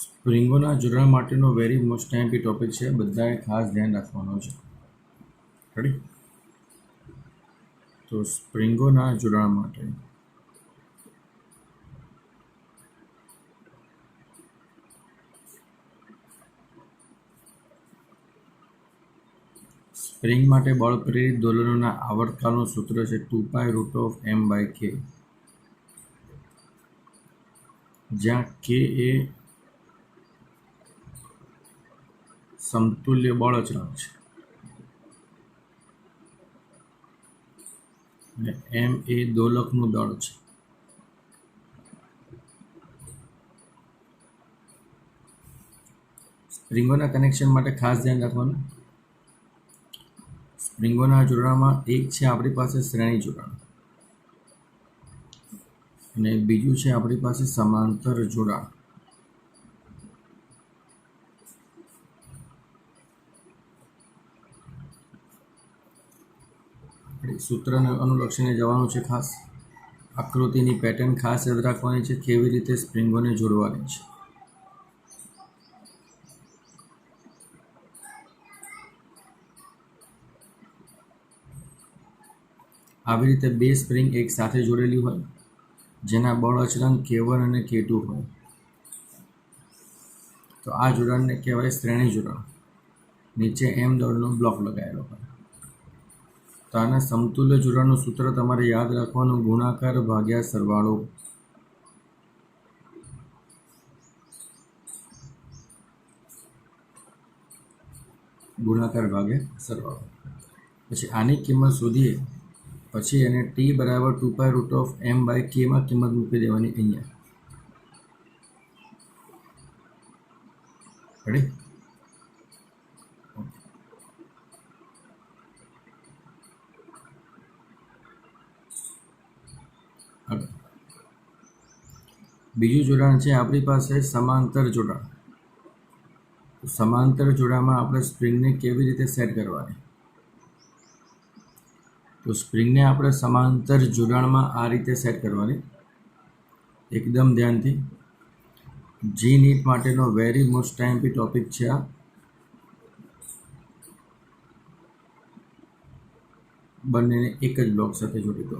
સ્પ્રિંગોના જોડાણ માટેનો very most ટાઈમથી ટોપિક છે, બધાએ ખાસ ધ્યાન રાખવાનો છે. રેડી? તો સ્પ્રિંગોના જોડાણ માટે સ્પ્રિંગ માટે બળ પ્રેરિત દોલનોના આવર્તકાળનું સૂત્ર છે 2π√m/k, જ્યાં k એ સમતુલ્ય બળ અચળાંક છે અને m એ દોલકનું દળ છે. સ્પ્રિંગોના કનેક્શન માટે ખાસ ધ્યાન રાખવાનું. સ્પ્રિંગોના જોડાણમાં એક છે આપણી પાસે શ્રેણી જોડાણ અને બીજું છે આપણી પાસે સમાંતર જોડાણ. સૂત્રને અનુલક્ષીને જવાનું છે. ખાસ આકૃતિની પેટર્ન ખાસ યાદ રાખવાની છે, કેવી રીતે સ્પ્રિંગોને જોડવાની છે. આવી રીતે બે સ્પ્રિંગ એક સાથે જોડેલી હોય, જેના બળ અચળાંક k1 અને k2 હોય, તો આ જોડાણને કહેવાય શ્રેણી જોડાણ. નીચે m દળનો બ્લોક લગાવેલો હોય. તો આના સમતુલ્ય જોડાણનું સૂત્ર તમારે યાદ રાખવાનું, ગુણાકાર ભાગ્યા સરવાળો. ગુણાકાર ભાગ્યા સરવાળો. પછી આની કિંમત શોધીએ, પછી એને t બરાબર 2π√m/k માં કિંમત મૂકી દેવાની અહીંયા. રેડી? બીજું જોડાણ છે આપણી પાસે સમાંતર જોડાણ. સમાંતર જોડાણમાં આપણે સ્પ્રિંગને કેવી રીતે સેટ કરવાની? તો સ્પ્રિંગને આપણે સમાંતર જોડાણમાં આ રીતે સેટ કરવાની. એકદમ ધ્યાનથી. જી નીટ માટેનો વેરી મોસ્ટ ટાઈમથી ટોપિક છે આ. બંનેને એક જ બ્લોક સાથે જોડી દો.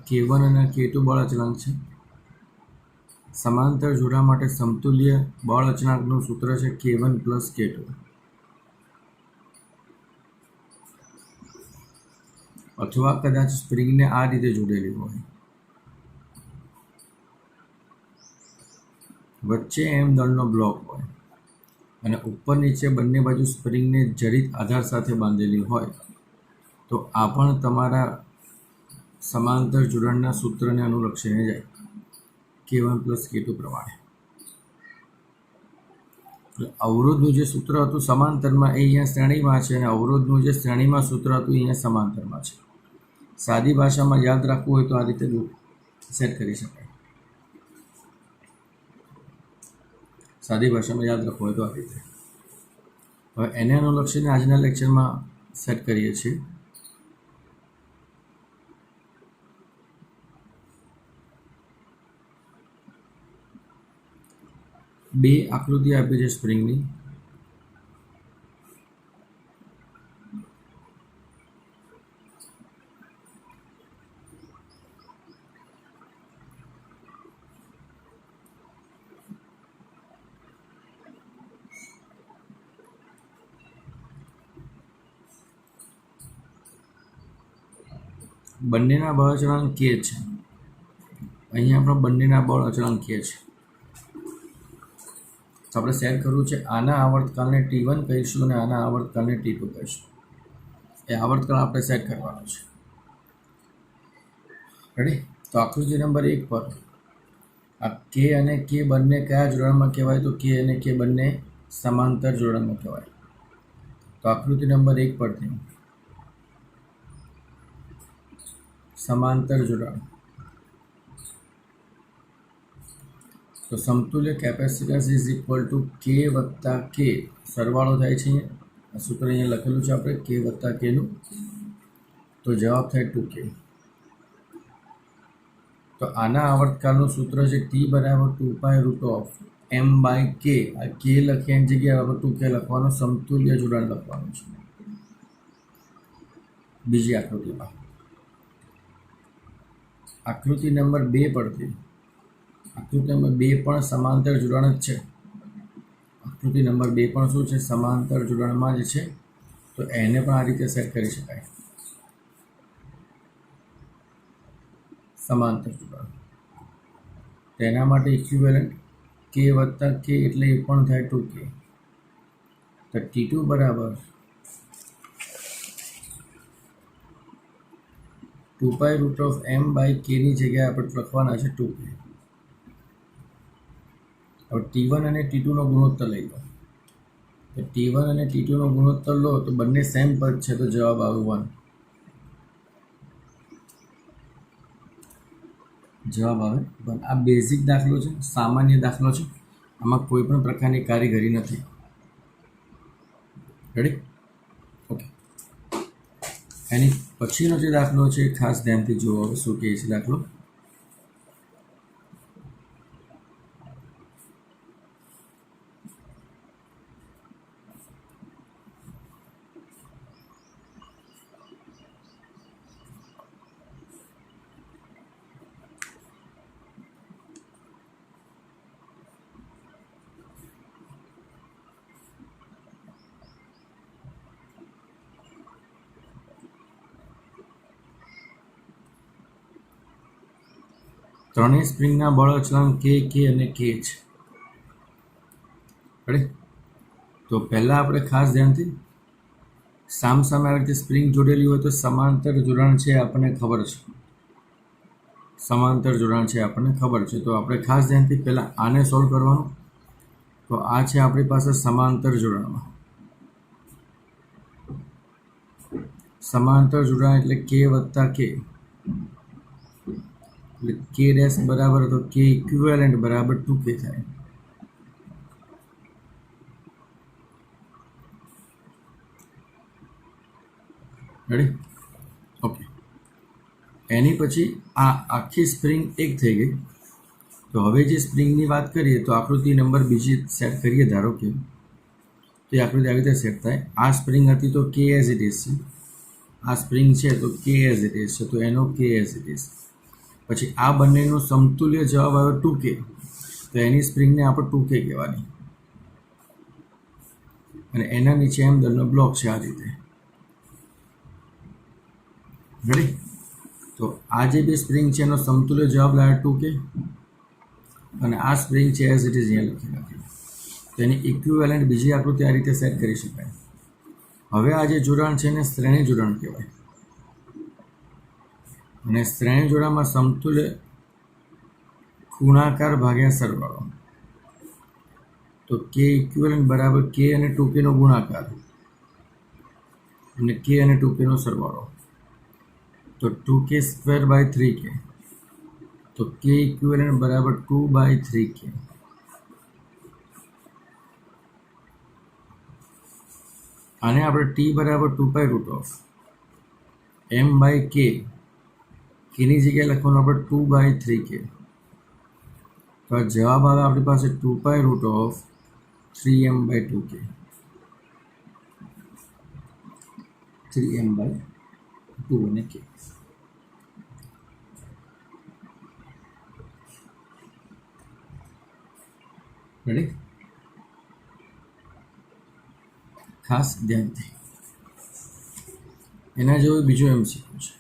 k1 અને k2 બળ અચળાંક છે. સમાંતર જોડાણ માટે સમતુલ્ય બળ અચળાંકનું સૂત્ર છે k1 + k2. અથવા કદાચ સ્પ્રિંગને આ રીતે જોડેલી હોય, વચ્ચે m દળનો બ્લોક હોય અને ઉપર નીચે બંને બાજુ સ્પ્રિંગને જડિત આધાર સાથે બાંધેલી હોય, તો આ પણ તમારા સમાંતર જોડાણના સૂત્રને અનુલક્ષીને જાય, k1 + k2 પ્રમાણે. અવરોધનું જે સૂત્ર હતું સમાંતરમાં, એ અહીંયા શ્રેણીમાં છે, અને અવરોધનું જે શ્રેણીમાં સૂત્ર હતું અહીંયા સમાંતરમાં છે. સાદી ભાષામાં યાદ રાખવું હોય તો આ રીતે સેટ કરી શકાય. સાદી ભાષામાં યાદ રાખવું હોય તો આ રીતે. હવે એને અનુલક્ષીને આજના લેક્ચરમાં સેટ કરીએ છીએ. બે આકૃતિ આપી છે સ્પ્રિંગની. બંનેના બળ અચળાંક k છે. અહીંયા આપણા બંનેના બળ અચળાંક k છે. તો આપણે સેટ કરવું છે, આના આવર્તકાળને t1 કહીશું અને આના આવર્તકાળને t2 કહીશું. એ આવર્તકાળ આપણે સેટ કરવાનો છે. રેડી? તો આકૃતિ નંબર 1 પર આ k અને k બંને કયા જોડાણમાં કહેવાય? તો k અને k બંને સમાંતર જોડાણમાં કહેવાય. તો આકૃતિ નંબર 1 પરથી સમાંતર જોડાણ. તો સમતુલ્ય capacitance is equal to k + k, સરવાળો થાય છે. આ સૂત્ર અહીંયા લખેલું છે આપણે, k + k નું. તો જવાબ થાય 2k. તો આના આવર્તકાળનું સૂત્ર છે ટી બરાબર 2π√m/k. આ k લખીએ એની જગ્યાએ આપણે 2k લખવાનું, સમતુલ્ય જોડાણ લખવાનું છે. બીજી આકૃતિમાં આકૃતિ નંબર 2 પરથી આકૃતિ નંબર 2 પણ સમાંતર જોડાણ જ છે. આકૃતિ નંબર 2 પણ શું છે? સમાંતર જોડાણમાં જ છે. તો એને પણ આ રીતે સેટ કરી શકાય, સમાંતર જોડાણ. તેના માટે ઇક્વિવેલન્ટ k વત્તા k એટલે એ પણ થાય 2k. તો T2 બરાબર 2π√m/k ની જગ્યાએ આપણે લખવાના છે 2k. હવે T1 અને T2 નો ગુણોત્તર લઈ લો. તો T1 અને T2 નો ગુણોત્તર લો તો બંને સેમ પદ છે, તો જવાબ આવે 1. જવાબ આવે 1. આ બેઝિક દાખલો છે, સામાન્ય દાખલો છે. આમાં કોઈ પણ પ્રકારની કારીગરી નથી. રેડી? ઓકે. એની પછીનો જે દાખલો છે ખાસ ધ્યાનથી જુઓ. હવે શું કહે છે દાખલો? ત્રણેય સ્પ્રિંગના બળ અચળાંક કે અને કે છે. રેડી? તો પહેલાં આપણે ખાસ ધ્યાનથી સામસામે આવી રીતે સ્પ્રિંગ જોડેલી હોય તો સમાંતર જોડાણ છે આપણને ખબર છે. સમાંતર જોડાણ છે આપણને ખબર છે. તો આપણે ખાસ ધ્યાનથી પહેલાં આને સોલ્વ કરવાનું. તો આ છે આપણી પાસે સમાંતર જોડાણમાં. સમાંતર જોડાણ એટલે k વત્તા k. એટલે k ડેશ બરાબર તો k ઇક્વિવેલન્ટ બરાબર 2k થાય. રેડી? ઓકે. એની પછી આ આખી સ્પ્રિંગ એક થઈ ગઈ. તો હવે જે સ્પ્રિંગની વાત કરીએ તો આકૃતિ નંબર બીજી સેટ કરીએ. ધારો કે તો એ આકૃતિ આવી રીતે સેટ થાય. આ સ્પ્રિંગ હતી તો k એઝ ઇટ ઇઝ છે. આ સ્પ્રિંગ છે તો k એઝ ઇટ ઇઝ છે, તો એનો k એઝ ઇટ ઇઝ. પછી આ બંનેનો સમતુલ્ય જવાબ આવ્યો 2k. તો એની સ્પ્રિંગને આપણે 2k કહેવાની. અને એના નીચે એમદરનો બ્લોક છે આ રીતે. રેડી? તો આ જે બે સ્પ્રિંગ છે એનો સમતુલ્ય જવાબ લાવે 2k. અને આ સ્પ્રિંગ છે એઝ ઇટ ઇઝ અહીંયા લખી નાખી. તો એની ઇક્વિવેલન્ટ બીજી આકૃતિ આ રીતે સેટ કરી શકાય. હવે આ જે જોડાણ છે એને શ્રેણી જોડાણ કહેવાય. અને શ્રેણી જોડાણમાં સમતુલ્ય ખૂણાકાર ભાગ્યા સરવાળો. તો k ઇક્વિવેલન્ટ બરાબર k અને 2k નો ગુણાકાર અને k અને 2k નો સરવાળો. તો 2k સ્ક્વેર બાય 3k. તો k ઇક્વિવેલન્ટ બરાબર 2/3k. આને આપણે t બરાબર 2π√m/k. kની જગ્યાએ લખવાનું આપણે 2/3k. તો આ જવાબ આવે આપણી પાસે 2π√3m/2k. 3m/2 અને k. રેડી? ખાસ ધ્યાનથી. એના જેવો બીજો MCQ છે.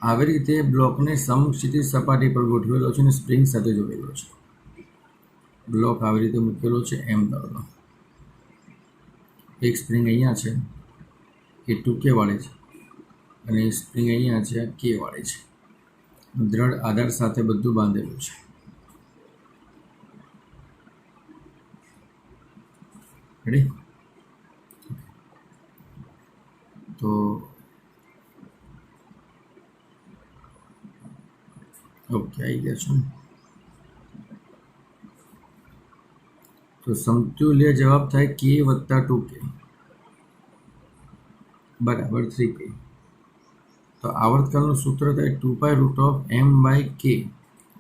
આવી રીતે બ્લોકને સમક્ષિતિજ સપાટી પર ગોઠવેલો છે અને સ્પ્રિંગ સાથે જોડેલો છે. બ્લોક આવી રીતે મૂકેલો છે m દળનો. એક સ્પ્રિંગ અહીંયા છે એ 2k વાળી છે અને સ્પ્રિંગ અહીંયા છે k વાળી છે. દ્રઢ આધાર સાથે બધું બાંધેલું છે. રેડી? તો ઓકે, આવી ગયા છો. તો સમતુલ્ય જવાબ થાય k વત્તા 2k બરાબર 3k. તો આવર્તકાળનું સૂત્ર થાય 2π√m/k.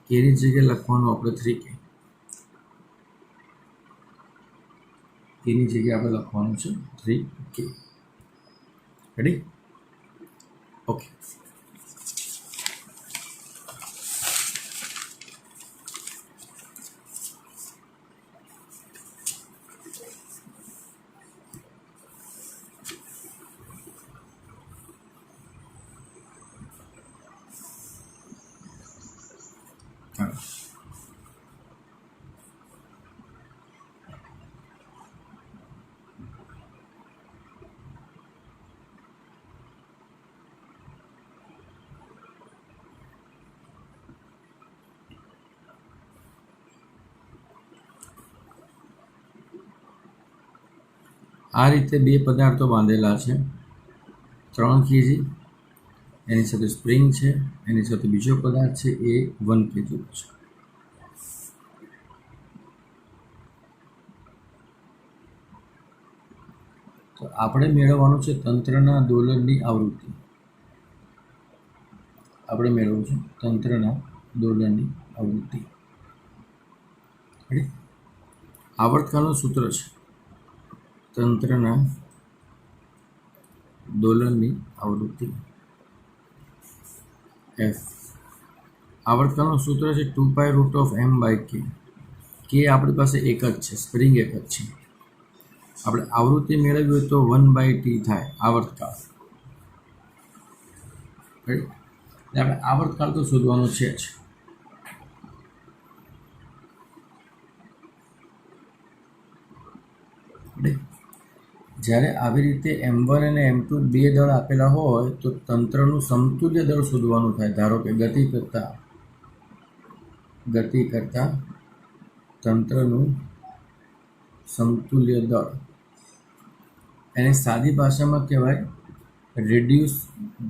કેની જગ્યાએ લખવાનું આપણે 3k. કેની જગ્યાએ આપણે લખવાનું છે 3k. રેડી? ઓકે. આ રીતે બે પદાર્થો બાંધેલા છે, 3 kg, એની સાથે સ્પ્રિંગ છે, એની સાથે બીજો પદાર્થ છે એ 1 kg છે. તો આપણે મેળવવાનું છે તંત્રના દોલનની આવૃત્તિ. આપણે મેળવવું છે તંત્રના દોલનની આવૃત્તિ. આવર્તકાળનું સૂત્ર છે તંત્રના દોલનની આવૃત્તિ f. આવર્તકાળનું સૂત્ર છે 2π√m/k. કે આપણી પાસે એક જ છે, સ્પ્રિંગ એક જ છે. આપણે આવૃત્તિ મેળવવી હોય તો 1/t થાય આવર્તકાળ. એટલે આપણે આવર્તકાળ તો શોધવાનું છે જ. જ્યારે આવી રીતે m1 અને m2 બે દળ આપેલા હોય તો તંત્રનું સમતુલ્ય દળ શોધવાનું થાય. ધારો કે ગતિ કરતા તંત્રનું સમતુલ્ય દળ, એને સાદી ભાષામાં કહેવાય રિડ્યુસ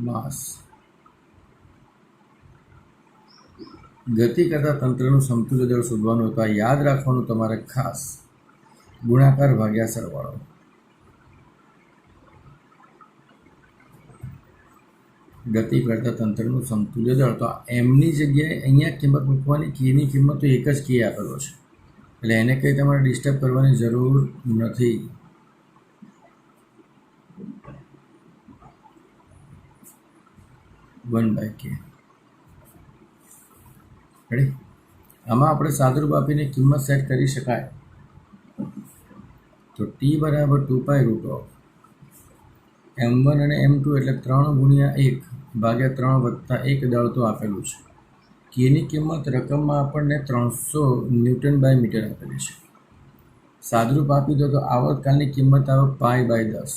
માસ. ગતિ કરતા તંત્રનું સમતુલ્ય દળ શોધવાનું હોય તો આ યાદ રાખવાનું તમારે ખાસ, ગુણાકાર ભાગ્યા સરવાળો. ગતિ કરતા તંત્રનું સમતુલ્ય દળ. તો એમની જગ્યાએ અહીંયા કિંમત મૂકવાની, કેની કિંમત તો એક જ કે આપેલો છે, એટલે એને કંઈ તમારે ડિસ્ટર્બ કરવાની જરૂર નથી. વન બાય કે. રેડી? આમાં આપણે સાદુરૂપ આપીને કિંમત સેટ કરી શકાય. તો t બરાબર 2π√m1 અને m2 એટલે 3 ગુણ્યા 1 ભાગ્યા 3 વત્તા 1 દળ તો આપેલું છે. કેની કિંમત રકમમાં આપણને 300 ન્યૂટન/મીટર આપેલી છે. સાદુરૂપ આપી દો તો આવર્તકાળની કિંમત આવે π/10.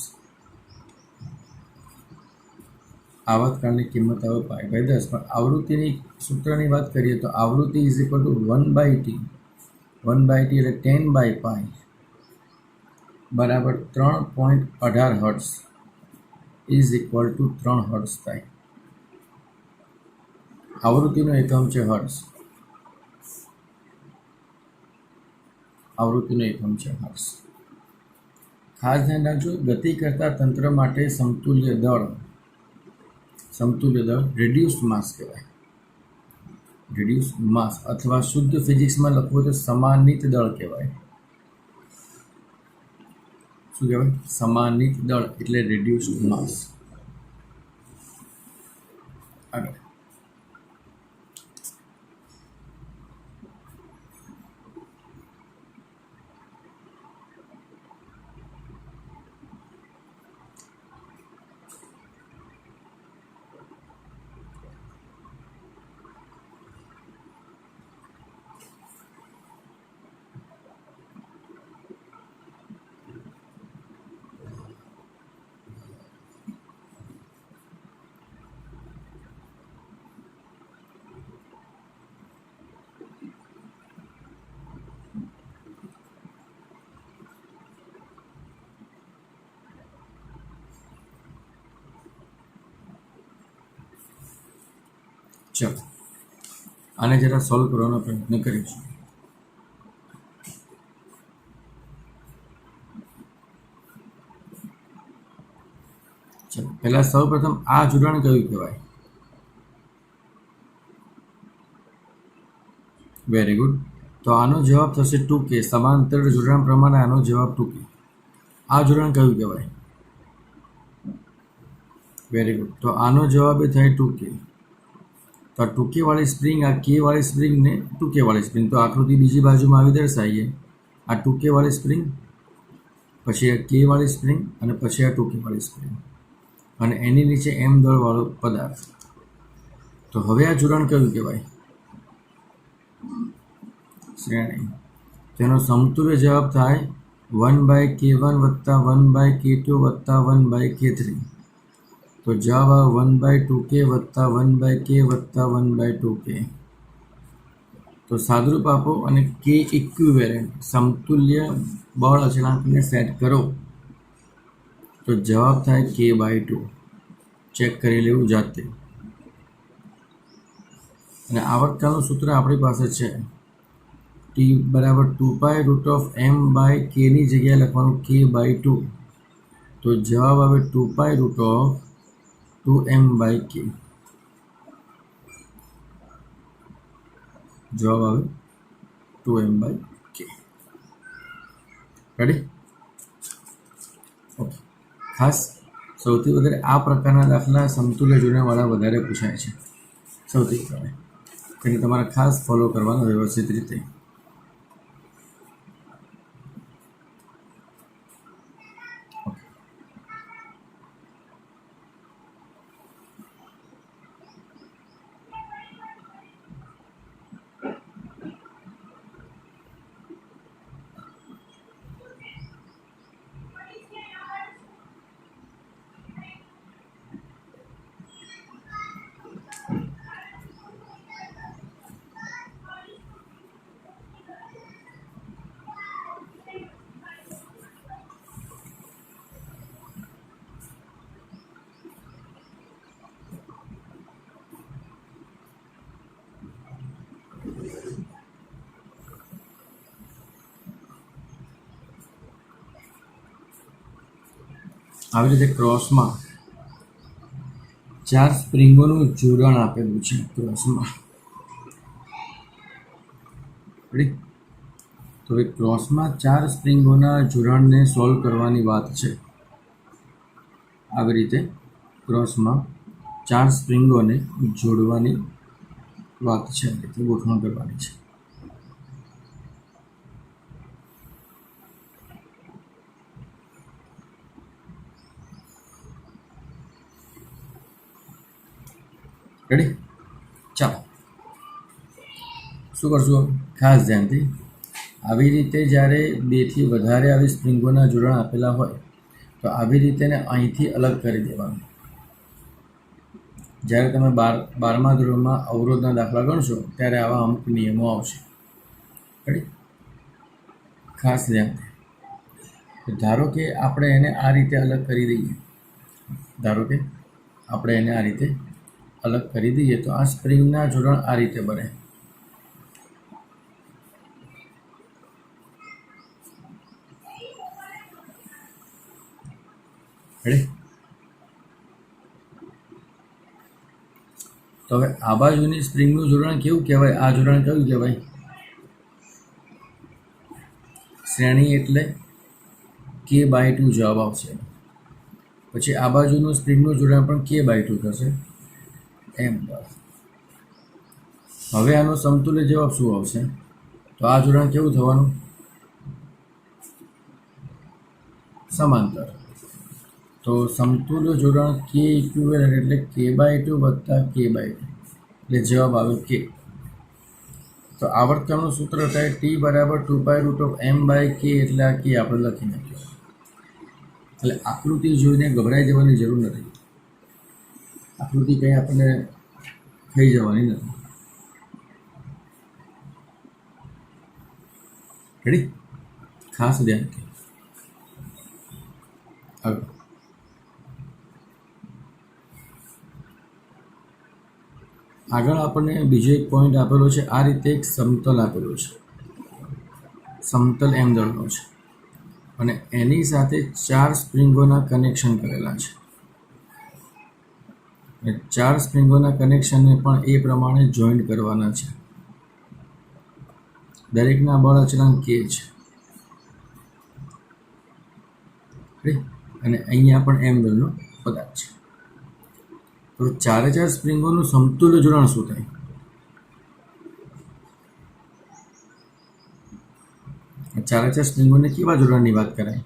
આવર્તકાળની કિંમત આવે π/10. પણ આવૃત્તિની સૂત્રની વાત કરીએ તો આવૃત્તિ is equal two 1/t. 1/t એટલે 10/π બરાબર 3.18 hertz is equal two 3 hertz થાય. આવૃત્તિનો એકમ છે હર્ટ્ઝ. આવૃત્તિનો એકમ છે હર્ટ્ઝ. ખાસ ધ્યાન રાખજો, ગતિ કરતા તંત્ર માટે સમતુલ્ય દળ રિડ્યુસ્ડ માસ કહેવાય. રિડ્યુસ્ડ માસ, અથવા શુદ્ધ ફિઝિક્સમાં લખવું તો સમાનિત દળ કહેવાય. શું કહેવાય? સમાનિત દળ એટલે રિડ્યુસ્ડ માસ. આગળ ચલો આને જરા સોલ્વ કરવાનો પ્રયત્ન કરીશું. ચલો પહેલાં સૌપ્રથમ આ જોડાણ કયું કહેવાય? Very good. તો આનો જવાબ થશે 2K. સમાંતર જોડાણ પ્રમાણે આનો જવાબ 2K. આ જોડાણ કયું કહેવાય? Very good. તો આનો જવાબ એ થાય 2K. તો આ 2K વાળી સ્પ્રિંગ, આ K વાળી સ્પ્રિંગ ને 2K વાળી સ્પ્રિંગ, તો આકૃતિ બીજી બાજુમાં આવી દર્શાવીએ. આ 2K વાળી સ્પ્રિંગ, પછી આ K વાળી સ્પ્રિંગ, અને પછી આ 2K વાળી સ્પ્રિંગ, અને એની નીચે M દળવાળો પદાર્થ. તો હવે આ જોડાણ કયું કહેવાય? શ્રેણી. તેનો સમતુલ્ય જવાબ થાય 1/K1 વત્તા 1/K2 વત્તા 1/K3. તો જવાબ આવે 1/2K વત્તા 1/K વત્તા 1/2K. તો સાદુરૂપ આપો અને K ઇક્વિવેલન્ટ સમતુલ્ય બળ અચળાંકને સેટ કરો તો જવાબ થાય K/2. ચેક કરી લેવું જાતે. અને આવર્તનનું સૂત્ર આપણી પાસે છે. T બરાબર 2π√m/K ની જગ્યાએ લખવાનું K/2. તો જવાબ આવે 2π√2m/K. જવાબ આવે 2m/K. રેડી? ઓકે. ખાસ સૌથી વધારે આ પ્રકારના દાખલા સમતુલ્ય જોડાણવાળા વધારે પૂછાય છે સૌથી વધારે, એટલે તમારે ખાસ ફોલો કરવાનો વ્યવસ્થિત રીતે. આવી રીતે ક્રોસમાં 4 સ્પ્રિંગોનું જોડાણ આપેલું છે ક્રોસમાં. તો એ ક્રોસમાં 4 સ્પ્રિંગોના જોડાણને સોલ્વ કરવાની વાત છે. આવી રીતે ક્રોસમાં 4 સ્પ્રિંગોને જોડવાની વાત છે, એટલે ગોઠવણ કરવાની છે. રેડી? ચાલો શું કરશું? ખાસ ધ્યાનથી આવી રીતે જ્યારે 2 થી વધારે આવી સ્પ્રિંગોના જોડાણ આપેલા હોય તો આવી રીતે ને અહીંથી અલગ કરી દેવાનું. જ્યારે તમે 12મા ધોરણમાં અવરોધના દાખલા ગણશો ત્યારે આવા અમુક નિયમો આવશે. રેડી? ખાસ ધ્યાનથી. ધારો કે આપણે એને આ રીતે અલગ કરી દઈએ, ધારો કે આપણે એને આ રીતે અલગ કરી દઈએ તો આ સ્પ્રિંગના જોડાણ આ રીતે બને. રેડી? તો હવે આ બાજુની સ્પ્રિંગનું જોડાણ કેવું કહેવાય? આ જોડાણ કયું કહેવાય? શ્રેણી એટલે K/2 જવાબ આવશે. પછી આ બાજુનું સ્પ્રિંગનું જોડાણ પણ K/2 થશે. એમ. હવે આનો સમતુલ્ય જવાબ શું આવશે? તો આ જોડાણ કેવું થવાનું? સમાંતર. તો સમતુલ્ય જોડાણ K ઇક્વિવેલન્ટ એટલે K/2 વત્તા K/2, એટલે જવાબ આવે K. તો આવર્તનનું સૂત્ર થાય T બરાબર 2π√m/K, એટલે આ K આપણે લખી નાખ્યો. એટલે આકૃતિ જોઈને ગભરાઈ જવાની જરૂર નથી. આકૃતિ કંઈ આપણને થઈ જવાની નથી. રેડી? ખાસ ધ્યાનથી. આગળ આગળ આપણને બીજો એક પોઈન્ટ આપેલો છે. આ રીતે એક સમતલ આપેલો છે, સમતલ M દળનો છે, અને એની સાથે 4 સ્પ્રિંગોના કનેક્શન કરેલા છે. અને 4 સ્પ્રિંગોના કનેક્શનને પણ એ પ્રમાણે જોઈન્ટ કરવાના છે. દરેકના બળ અચળાંક k છે અને અહીંયા પણ m દળનો પદાર્થ છે. તો 4 સ્પ્રિંગોનું સમતુલ્ય જોડાણ શું થાય? ચારે સ્પ્રિંગોને કેવા જોડાણની વાત કરાય?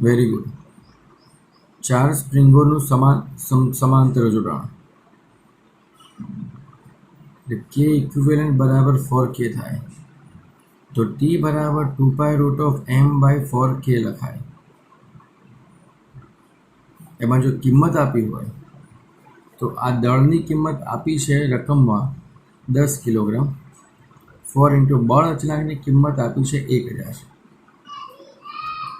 Very good. 4 સ્પ્રિંગોનું સમાંતર જોડાણ એટલે k ઇક્વિવેલન્ટ બરાબર 4k થાય. તો t બરાબર 2π√m/4k લખાય. એમાં જો કિંમત આપી હોય તો આ દળની કિંમત આપી છે રકમમાં 10 કિલોગ્રામ. 4 ઇન્ટુ બળ અચળાંકની કિંમત આપી છે 1000.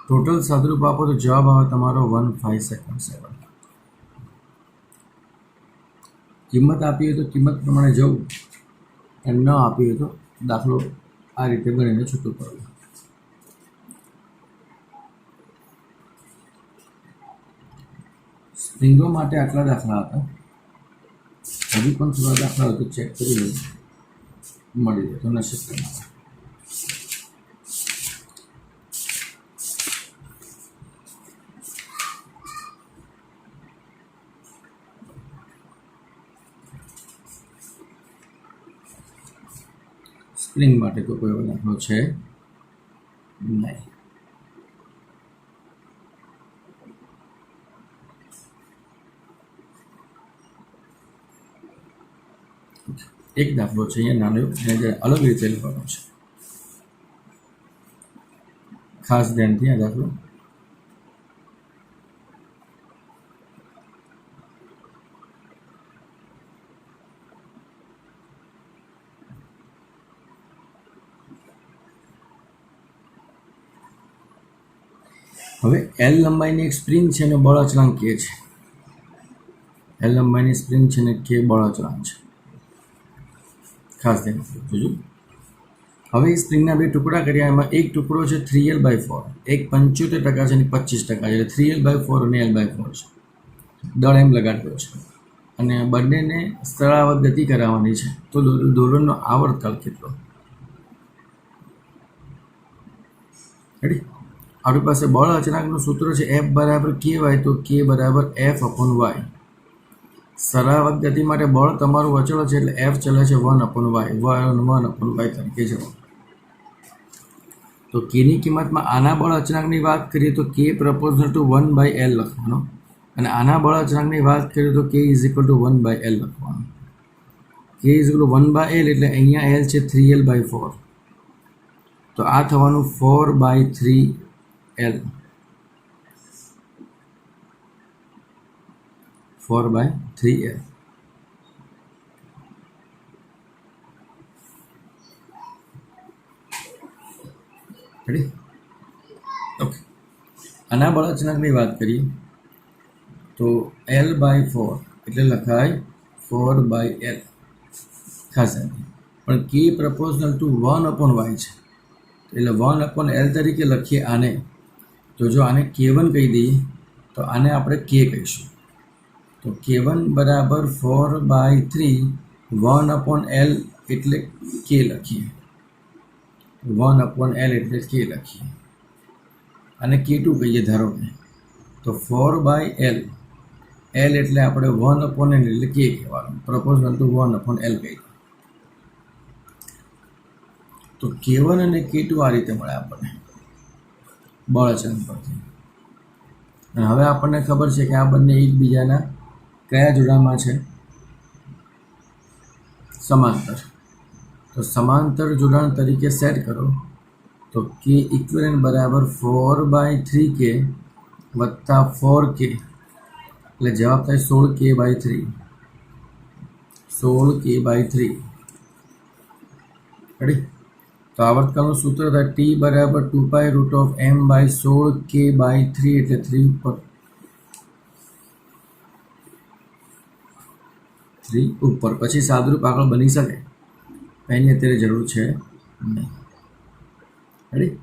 ટોટલ સાદુરૂપ આપો તો જવાબ આવે તમારો 1577. કિંમત આપી હોય તો કિંમત પ્રમાણે જવું અને ન આપી હોય તો દાખલો આ રીતે ગણીને છૂટું કરવું. સ્પ્રિંગો માટે આટલા દાખલા હતા. હજી પણ થોડા દાખલા હોય તો ચેક કરી લો, મળી જાય તો નસીબ તમારા. સ્પ્રિંગ માટે તો કોઈ દાખલો છે નહીં. એક દાખલો છે અહીંયા નાનો, એને અલગ રીતે લખવાનો છે. ખાસ ધ્યાનથી આ દાખલો. હવે L લંબાઈની એક સ્પ્રિંગ છે અને બળ અચળાંક k છે. L લંબાઈની સ્પ્રિંગ છે અને k બળ અચળાંક છે. ખાસ ધ્યાન જોજો. હવે એ સ્પ્રિંગના બે ટુકડા કર્યા. એમાં એક ટુકડો છે 3L/4, એક 75% છે અને 25% છે. એટલે 3L/4 અને L/4 છે. દળ એમ લગાડ્યો છે અને બંનેને સ્થળાવત ગતિ કરાવવાની છે. તો દોલનનો આવર્તકાળ કેટલો? રેડી? આપણી પાસે બળ અચળાંકનું સૂત્ર છે F બરાબર ky, તો k બરાબર F/y. સરાવત ગતિ માટે બળ તમારું અચળ છે એટલે F ચલે છે 1/y તરીકે જવાબ. તો kની કિંમતમાં આના બળ અચળાંકની વાત કરીએ તો k પ્રપોઝનલ ટુ 1/L લખવાનો અને આના બળ અચળાંકની વાત કરીએ તો k = 1/L લખવાનો. k = 1/L એટલે અહીંયા L છે 3L/4, તો આ થવાનું 4/3L. 4/3L. રેડી? ઓકે. આના બળ અચળાંકની વાત કરીએ તો L/4 એટલે લખાય 4/L. ખાસ પણ k પ્રપોઝનલ ટુ 1/y છે એટલે 1/L તરીકે લખીએ આને. તો જો આને k1 કહી દઈએ તો આને આપણે k કહીશું. તો k1 બરાબર 4/3 1/L એટલે k લખીએ. 1/L એટલે k લખીએ. અને k2 કહીએ ધારો કે. તો 4/L, L એટલે આપણે 1/L એટલે k કહેવાનું. પ્રપોઝનલ ટુ 1/L કહી. તો k1 અને k2 આ રીતે મળે આપણને બળ અચળાંક પરથી. અને હવે આપણને ખબર છે કે આ બંને એકબીજાના કયા જોડાણમાં છે? સમાંતર. તો સમાંતર જોડાણ તરીકે સેટ કરો તો k ઇક્વિવેલન્ટ બરાબર 4/3k વત્તા 4k એટલે જવાબ થાય 16k/3. 16k/3. રેડી? તો આવર્તકાળનું સૂત્ર થાય t બરાબર 2π√m/16k/3 એટલે 3 ઉપર 3 ઉપર. પછી સાદુરૂપ આગળ બની શકે, એની અત્યારે જરૂર છે નહીં. રેડી?